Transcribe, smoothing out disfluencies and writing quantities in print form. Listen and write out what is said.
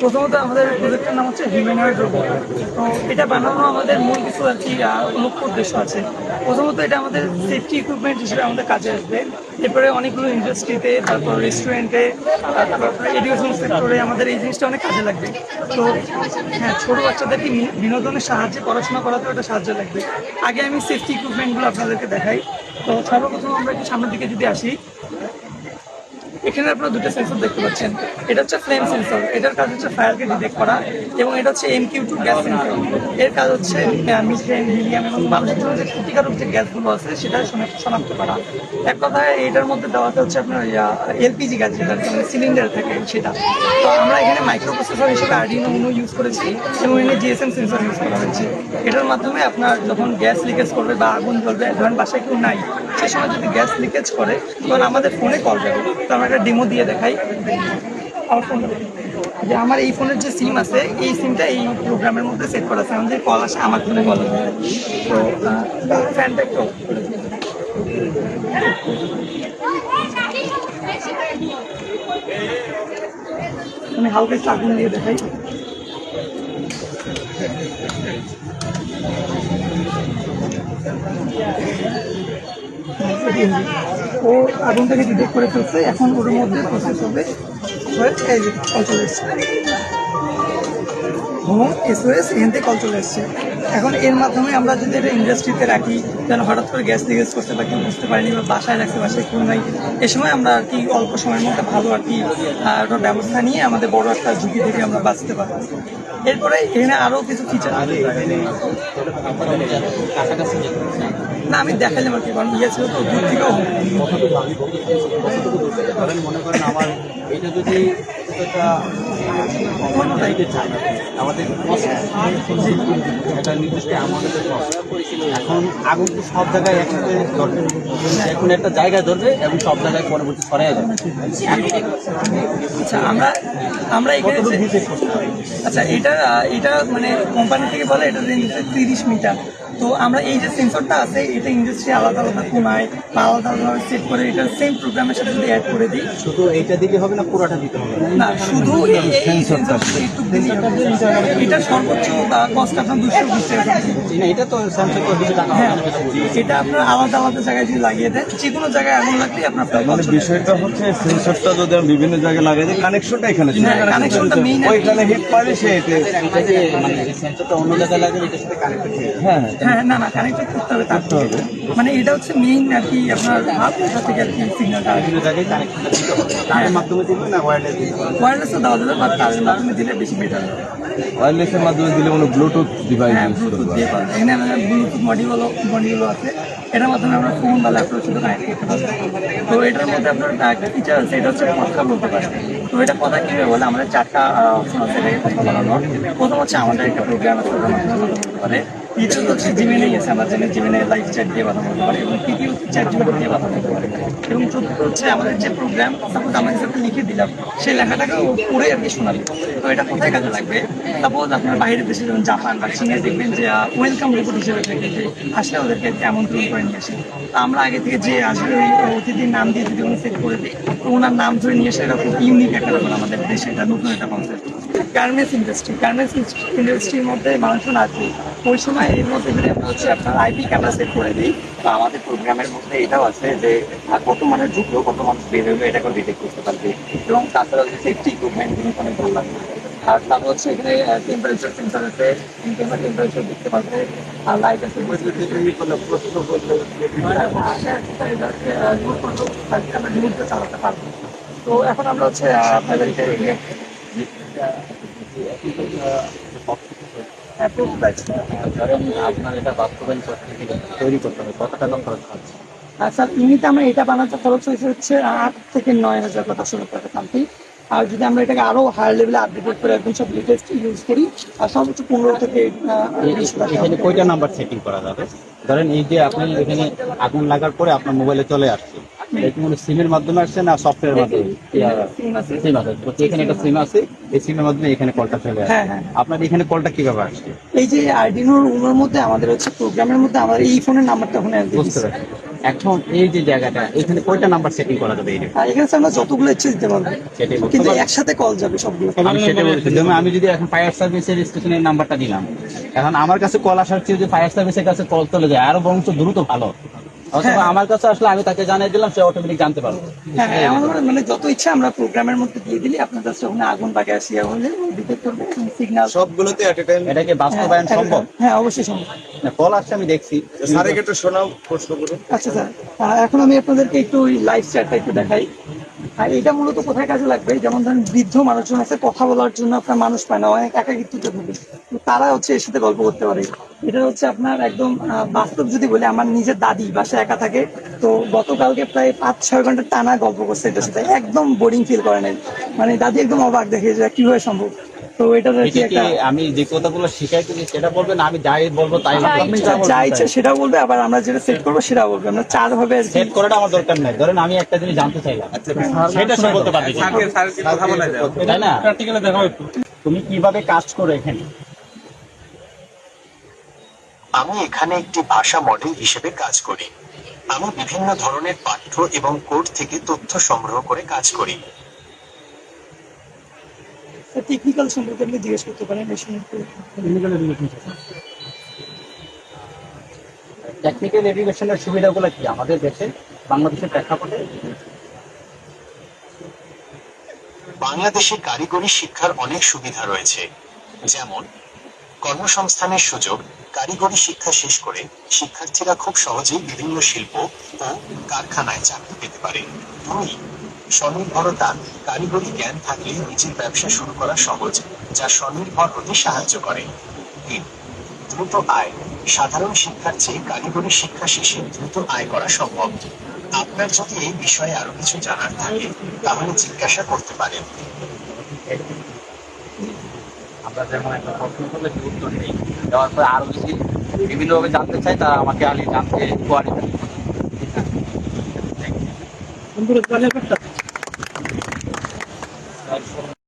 প্রথমত আমাদের প্রজেক্টের নাম হচ্ছে হিউম্যানয়েড রোবট। তো এটা বানানো আমাদের মূল কিছু আর কি লক্ষ্য উদ্দেশ্য আছে। প্রথমত এটা আমাদের সেফটি ইকুইপমেন্ট হিসেবে আমাদের কাজে আসবে। এরপরে অনেকগুলো ইন্ডাস্ট্রিতে, তারপর রেস্টুরেন্টে, তারপর এডুকেশন সেক্টরে আমাদের এই জিনিসটা অনেক কাজে লাগবে। তো হ্যাঁ, ছোটো বাচ্চাদেরকে বিনোদনের সাহায্যে পড়াশোনা করাতেও এটা সাহায্য লাগবে। আগে আমি সেফটি ইকুইপমেন্টগুলো আপনাদেরকে দেখাই। তো সর্বপ্রথম আমরা একটু সামনের দিকে যদি আসি, এখানে আপনারা দুটো সেন্সর দেখতে পাচ্ছেন। এটা হচ্ছে ফ্লেম সেন্সর, এটার কাজ হচ্ছে ফায়ারকে ডিটেক্ট করা, এবং এটা হচ্ছে MQ2 গ্যাস সেন্সর। এর কাজ হচ্ছে মিথেন, হিলিয়াম এবং মানুষের জন্য যে ক্ষতিকারক যে গ্যাসগুলো আছে সেটা শনাক্ত করা। এক কথায় এটার মধ্যে দেওয়াতে হচ্ছে আপনার এলপিজি গ্যাস, যেটা সিলিন্ডার থাকে সেটা। তো আমরা এখানে মাইক্রো প্রসেসর হিসেবে আরডিনো উনো ইউজ করেছি, এবং এখানে জিএসএম সেন্সর ইউজ করা হয়েছে। এটার মাধ্যমে আপনার যখন গ্যাস লিকেজ করবে বা আগুন জ্বলবে, ধরেন বাসায় কেউ নাই, সে সময় যদি গ্যাস লিকেজ করে তখন আমাদের ফোনে কল যাবে। তো আমরা একটা ডেমো দিয়ে দেখাই। আমার ফোন যে আমার এই ফোনের যে সিম আছে, এই সিমটা এই প্রোগ্রামের মধ্যে সেট করা আছে, আমাদের কল আসে আমার ফোনে কল আসে। তো ফ্যানটা একটু আমি হালকা একটু আগুন দিয়ে দেখাই। ও আগুনটাকে ডিটেক্ট করে ফেলছে, এখন ওর মধ্যে প্রসেস হবে হয়ে এই যে কল চলে এসছে, হোম এসওএস এখান থেকে কল চলে এসছে। এখন এর মাধ্যমে আমরা যদি এটা ইন্ডাস্ট্রিতে রাখি, যেন হঠাৎ করে গ্যাস লিকেজ করতে বা কেউ বুঝতে পারিনি, বা বাসায় রাখছে, বাসায় কেউ নাই, এ সময় আমরা আর কি অল্প সময়ের মধ্যে ভালো আর কি একটা ব্যবস্থা নিয়ে আমাদের বড় একটা ঝুঁকি থেকে আমরা বাঁচতে পারবো। এরপরে এখানে আরও কিছু ফিচার না আমি দেখালাম আর কি, কারণ ইয়ে ছিল তো দূর থেকেও মনে করেন আমার এটা যদি আমাদের একটা নির্দিষ্ট অ্যামাউন্টের কষ্ট। এখন আগুন তো সব জায়গায় একসাথে ধরবে, এখন একটা জায়গায় ধরবে এবং সব জায়গায় পরবর্তী ছড়াই যাবে। আচ্ছা আমরা এখানে আচ্ছা এটা মানে কোম্পানি থেকে বলে এটা রেঞ্জ 30 মিটার। তো আমরা এই যে সেন্সরটা আছে, এটা ইন্ডাস্ট্রি আলাদা আলাদা কোনায় বা আলাদা আলাদা সেট করে এটা সেম প্রোগ্রামের সাথে যদি অ্যাড করে দিই, শুধু এইটা দিলে হবে না, পুরোটা দিতে হবে না শুধু এই সেন্সরটা একটু এটা সর্বোচ্চ কস্ট আপনার 220 টাকা। না, এটা তো স্যামসাং তো 200 টাকা। হ্যাঁ, এটা আপনার আলাদা আলাদা জায়গায় যদি লাগিয়ে দেন, যে কোনো জায়গায় আগুন লাগলে আপনার মানে বিষয়টা হচ্ছে সেন্সরটা যদি আমি বিভিন্ন জায়গায় লাগাই দিই, কানেকশনটা এখানে কানেকশনটা মেইন, ওইখানে হিট পারে সে এটা যে মানে সেন্সরটা অন্য জায়গায় লাগে এটার সাথে কানেক্টেড হয়ে যাবে। হ্যাঁ হ্যাঁ না কানেক্টেড করতে হবে, তারপর হবে মানে এটা হচ্ছে মেইন আর কি আপনার হাত থেকে আর কি সিগন্যালটা বিভিন্ন জায়গায় কানেকশনটা দিতে হবে। তারের মাধ্যমে দিবে না ওয়্যারলেস দিতে হবে? ওয়্যারলেসও দেওয়া যাবে, বা তারের মাধ্যমে দিলে বেশি বেটার হবে। ওয়্যারলেসের মাধ্যমে দিলে মানে ব্লুটুথ ডিভাইস হ্যাঁ, ইউজ ব্লুটুথ করবে। দিয়ে পাবেন। এখানে আমাদের ব্লুটুথ মডিউলও আছে, এটার মাধ্যমে আমরা ফোন বা ল্যাপটপের সাথে কানেক্ট করতে পারবো। তো এটার মধ্যে আপনার একটা ফিচার আছে, এটা হচ্ছে কথা বলতে পারে। তো এটা কথা কীভাবে বলে, আমাদের 4টা অপশন আছে এটাকে কথা বলানোর। প্রথম হচ্ছে আমাদের একটা প্রোগ্রাম আছে, ওটার মাধ্যমে কথা বলতে পারে। দ্বিতীয়ত হচ্ছে জিমেনেই আছে, আমরা জানি জিমেনে লাইভ চ্যাট দিয়ে কথা বলতে পারি, এবং তৃতীয় হচ্ছে চ্যাট জিপিটি দিয়ে কথা বলতে পারি। এবং চতুর্থ হচ্ছে আমাদের যে প্রোগ্রাম, সাপোজ আমরা হিসাবে লিখে দিলাম, সেই লেখাটাকে ও পড়ে আর কি শোনাবে। তো এটা কোথায় কাজে লাগবে, সাপোজ আপনার বাইরের দেশে যেমন জাপান বা চীনে দেখবেন যে ওয়েলকাম রিপোর্ট হিসেবে থাকে, যে আসলে ওদেরকে আমন্ত্রণ করে নিয়ে আসে। তো আমরা আগে থেকে যে আসলে ওই অতিথির নাম দিয়ে যদি উনি সেট করে দিই, তো ওনার নাম ধরে নিয়ে এসে এটা খুব ইউনিক একটা ব্যাপার আমাদের দেশে, এটা নতুন একটা কনসেপ্ট। গার্মেন্টস ইন্ডাস্ট্রির মধ্যে মানুষজন আসবে, ওই সময় এর মধ্যে যদি আমরা হচ্ছে আপনার আইপি ক্যামেরা সেট করে দিই, তো আমাদের প্রোগ্রামের মধ্যে এটাও আছে যে কত মানুষ ঢুকলো, কত মানুষ বের হলো, এটাকে ডিটেক্ট করতে পারবে। এবং তাছাড়া হচ্ছে সেফটি ইকুইপমেন্টগুলো অনেক ভালো লাগবে। আর তারপর হচ্ছে এখানে টেম্পারেচার সেন্সার আছে, টেম্পারেচার দেখতে পারবে, আর লাইট আছে, প্রশ্ন করলে আমরা নিউজটা চালাতে পারবো। তো এখন আমরা হচ্ছে আপনাদেরকে ধরেন আপনার এটা বাস্তবায়ন করতে তৈরি করতে হবে, কত টাকা খরচ হচ্ছে? স্যার এমনিতে আমরা এটা বানাতে খরচ হয়েছে হচ্ছে 8 থেকে 9,000 বা 10,000 টাকা সামথিং। আর যদি আমরা এটাকে আরো হায়ার লেভেলে আপডেট করে একদম সব লেটেস্ট ইউজ করি, আর সর্বোচ্চ 15 থেকে 20 টাকা। এখানে কয়টা নাম্বার সেটিং করা যাবে? ধরেন এই যে আপনি এখানে আগুন লাগার পরে আপনার মোবাইলে চলে আসছে, এটা কোনো সিমের মাধ্যমে আসছে না সফটওয়্যারের মাধ্যমে? সিম আছে, তো এখানে একটা সিম আছে, এই সিমের মাধ্যমে এখানে কলটা চলে আসছে। হ্যাঁ। আপনার এখানে কলটা কিভাবে আসছে? এই যে আরডিনোর উনোর মধ্যে আমাদের হচ্ছে প্রোগ্রামের মধ্যে আমাদের এই ফোনের নাম্বারটা ওখানে বুঝতে পারছি। এখন এই যে জায়গাটা এখানে কয়টা নাম্বার সেটিং করা যাবে? আর এখানে স্যার আমরা যতগুলো ইচ্ছে দিতে পারবো, সেটাই বলতে কিন্তু পারবেন? একসাথে কল যাবে সবগুলো। আমি সেটা বলছি, যেমন আমি যদি এখন ফায়ার সার্ভিসের স্টেশনের নাম্বারটা দিলাম, এখন আমার কাছে কল আসার চেয়ে যদি ফায়ার সার্ভিসের কাছে কল চলে যায় আরো বরঞ্চ দ্রুত ভালো। অথবা আমার কাছে আসলে আমি তাকে জানিয়ে দিলাম, সে অটোমেটিক জানতে পারবে। হ্যাঁ আমাদের মানে যত ইচ্ছা আমরা প্রোগ্রামের মধ্যে দিয়ে দিলে আপনার কাছে ওখানে আগুন বাগে আসিয়া হলে ডিটেক্ট করবে সিগন্যাল। সবগুলোতে এট এ টাইম। এটা কি বাস্তবায়ন সম্ভব? হ্যাঁ অবশ্যই সম্ভব। কল আসছে আমি দেখছি। স্যারকে একটু শোনাও, প্রশ্ন করুন। আচ্ছা স্যার, এখন আমি আপনাদেরকে একটু লাইভ চ্যাটটা একটু দেখাই। আর এটা মূলত কোথায় কাজে লাগবে, যেমন ধরেন বৃদ্ধ মানুষজন আছে, কথা বলার জন্য আপনার মানুষ পায় না, অনেক একাকিত্বতে ভুগে, তো তারা হচ্ছে এর সাথে গল্প করতে পারে। এটা হচ্ছে আপনার একদম বাস্তব যদি বলি, আমার নিজের দাদি বাসায় একা থাকে, তো গতকালকে প্রায় 5-6 ঘন্টা টানা গল্প করছে এটার সাথে, একদম বোরিং ফিল করে নাই, মানে দাদি একদম অবাক দেখে যে কিভাবে সম্ভব। তো এটা এটা কি একটা আমি যে কথাগুলো শিখাইতেছি সেটা বলবেন, আমি যাই বলবো তাই আপনি যা ইচ্ছে সেটা বলবে, আবার আমরা যেটা সেট করবো সেটা বলবে, আমরা 4 ভাবে আর কি। সেট করাটা আমার দরকার নাই। ধরেন আমি একটা জিনিস জানতে চাইলাম, সেটা সে বলতে পারবে না। তাই না? তুমি কিভাবে কাজ করো এখানে? আমি এখানে একটি ভাষা মডেল হিসেবে কাজ করি। আমি বিভিন্ন ধরনের পাঠ্য এবং কোড থেকে তথ্য সংগ্রহ করে কাজ করি। টেকনিক্যাল সম্পর্কে আপনি জিজ্ঞেস করতে পারেন এই সম্পর্কে। টেকনিক্যাল এডুকেশনের সুবিধাগুলো কি আমাদের দেশে, বাংলাদেশের প্রেক্ষাপটে? বাংলাদেশে কারিগরি শিক্ষার অনেক সুবিধা রয়েছে, যেমন কর্মসংস্থানের সুযোগ। কারিগরি শিক্ষা শেষ করে শিক্ষার্থীরা খুব সহজেই বিভিন্ন শিল্প ও কারখানায় চাকরি পেতে পারে। 2. স্বনির্ভরতা। কারিগরি জ্ঞান থাকলে নিজের ব্যবসা শুরু করা সহজ, যা স্বনির্ভর হতে সাহায্য করে। 3. দ্রুত আয়। সাধারণ শিক্ষার চেয়ে কারিগরি শিক্ষা শেষে দ্রুত আয় করা সম্ভব। আপনার যদি এই বিষয়ে আরো কিছু জানার থাকে তাহলে জিজ্ঞাসা করতে পারেন। আমরা যেমন একটা প্রশ্ন করলে সে উত্তর নেই, দেওয়ার পরে আরো যদি বিভিন্নভাবে জানতে চাই তারা আমাকে আগে জানতে কোয়ারি করে।